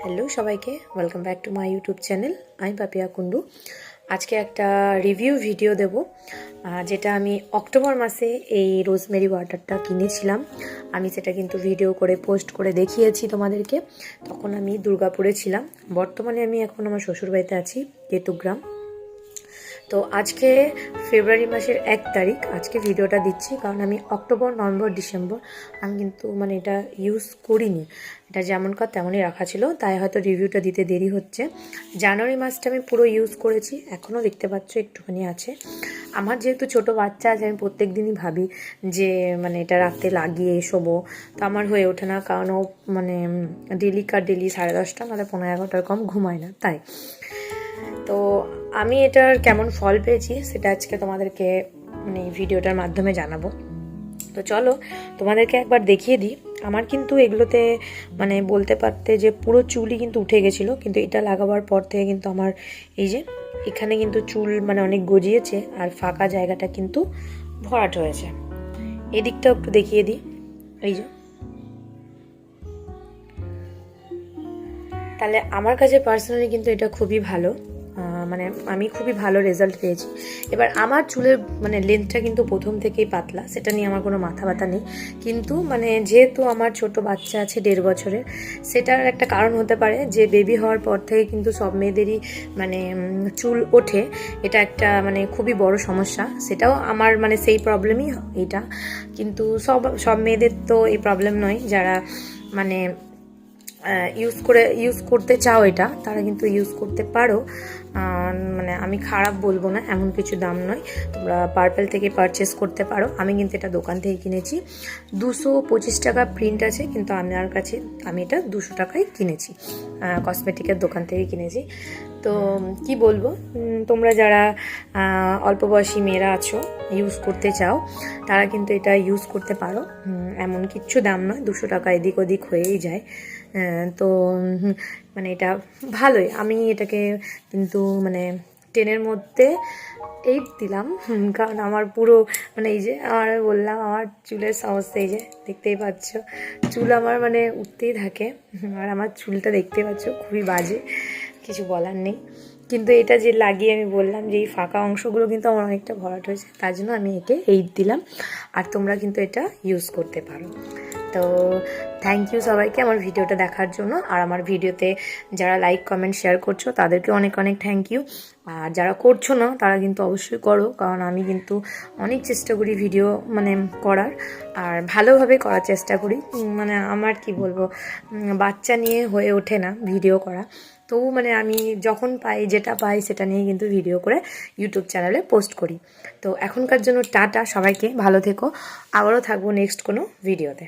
Hello সবাইকে, welcome back to my YouTube channel. আমি পাপিয়া কুন্ডু। আজকে একটা রিভিউ ভিডিও দেব, যেটা আমি অক্টোবর মাসে এই রোজমেরি ওয়াটারটা কিনেছিলাম। আমি সেটা কিন্তু ভিডিও করে পোস্ট করে দেখিয়েছি তোমাদেরকে। তখন আমি দুর্গাপুরে ছিলাম। বর্তমানে আমি এখন আমার শ্বশুরবাড়িতে আছি, কেতুগ্রাম। তো আজকে ফেব্রুয়ারি মাসের 1 তারিখ আজকে ভিডিওটা দিচ্ছি, কারণ আমি অক্টোবর, নভেম্বর, ডিসেম্বর আমি কিন্তু এটা ইউজ করিনি। এটা যেমনকার তেমনই রাখা ছিল, তাই হয়তো রিভিউটা দিতে দেরি হচ্ছে। জানুয়ারি মাসটা আমি পুরো ইউজ করেছি, এখনও দেখতে পাচ্ছ একটুখানি আছে। আমার যেহেতু ছোট বাচ্চা আছে, আমি প্রত্যেক দিনই ভাবি যে এটা রাতে লাগিয়ে শোবো, তো আমার হয়ে ওঠে না, কারণ ও ডেলি 10:30 নাহলে 11:30 কম ঘুমায় না। তাই তো আমি এটার কেমন ফল পেয়েছি সেটা আজকে তোমাদেরকে এই ভিডিওটার মাধ্যমে জানাবো। তো চলো তোমাদেরকে একবার দেখিয়ে দিই। আমার কিন্তু এগুলোতে বলতে পারতে যে পুরো চুলই কিন্তু উঠে গেছিলো, কিন্তু এটা লাগাবার পর থেকে কিন্তু আমার এই যে এখানে কিন্তু চুল অনেক গজিয়েছে, আর ফাঁকা জায়গাটা কিন্তু ভরাট হয়েছে। এদিকটাও একটু দেখিয়ে দিই। এই যে, তাহলে আমার কাছে পার্সোনালি কিন্তু এটা খুবই ভালো, আমি খুবই ভালো রেজাল্ট পেয়েছি। এবার আমার চুলের লেন্থটা কিন্তু প্রথম থেকেই পাতলা, সেটা নিয়ে আমার কোনো মাথা ব্যথা নেই। কিন্তু যেহেতু আমার ছোট বাচ্চা আছে 1.5 বছরের, সেটার একটা কারণ হতে পারে যে বেবি হওয়ার পর থেকে কিন্তু সব মেয়েদেরই চুল ওঠে। এটা একটা খুবই বড় সমস্যা। সেটাও আমার সেই প্রবলেমই এটা, কিন্তু সব মেয়েদের তো এই প্রবলেম নয়। যারা ইউজ করতে চাও এটা, তারা কিন্তু ইউজ করতে পারো। আমি খারাপ বলবো না, এমন কিছু দাম নয়, তোমরা পার্পেল থেকে পারচেস করতে পারো। আমি কিন্তু এটা দোকান থেকে কিনেছি। 225 টাকা প্রিন্ট আছে, কিন্তু আমার কাছে আমি এটা 200 টাকায় কিনেছি, কসমেটিকের দোকান থেকে কিনেছি। তো কি বলবো, তোমরা যারা অল্প বয়সী মেয়েরা আছো, ইউজ করতে চাও, তারা কিন্তু এটা ইউজ করতে পারো। এমন কিচ্ছু দাম নয়, 200 টাকা এদিক ওদিক হয়েই যায়। তো এটা ভালোই। আমি এটাকে কিন্তু 10-এর মধ্যে 8 দিলাম, কারণ আমার পুরো এই যে আমার বললাম আমার চুলের সমস্যা। এই যে দেখতেই পাচ্ছ, চুল আমার উঠতেই থাকে, আর আমার চুলটা দেখতেই পাচ্ছ খুবই বাজে, কিছু বলার নেই। কিন্তু এটা যে লাগিয়ে আমি বললাম যে এই ফাঁকা অংশগুলো কিন্তু আমার অনেকটা ভরাট হয়েছে, তার জন্য আমি একে 8 দিলাম। আর তোমরা কিন্তু এটা ইউজ করতে পারো। তো থ্যাংক ইউ সবাইকে আমার ভিডিওটা দেখার জন্য। আর আমার ভিডিওতে যারা লাইক, কমেন্ট, শেয়ার করছো তাদেরকে অনেক অনেক থ্যাংক ইউ। আর যারা করছো না তারা কিন্তু অবশ্যই করো, কারণ আমি কিন্তু অনেক চেষ্টা করি ভিডিও করার, আর ভালোভাবে করার চেষ্টা করি। আমার কি বলবো, বাচ্চা নিয়ে হয়ে ওঠে না ভিডিও করা, তবু আমি যখন পাই, যেটা পাই সেটা নিয়ে কিন্তু ভিডিও করে ইউটিউব চ্যানেলে পোস্ট করি। তো এখনকার জন্য টাটা সবাইকে, ভালো থেকো। আবারও থাকবো নেক্সট কোনো ভিডিওতে।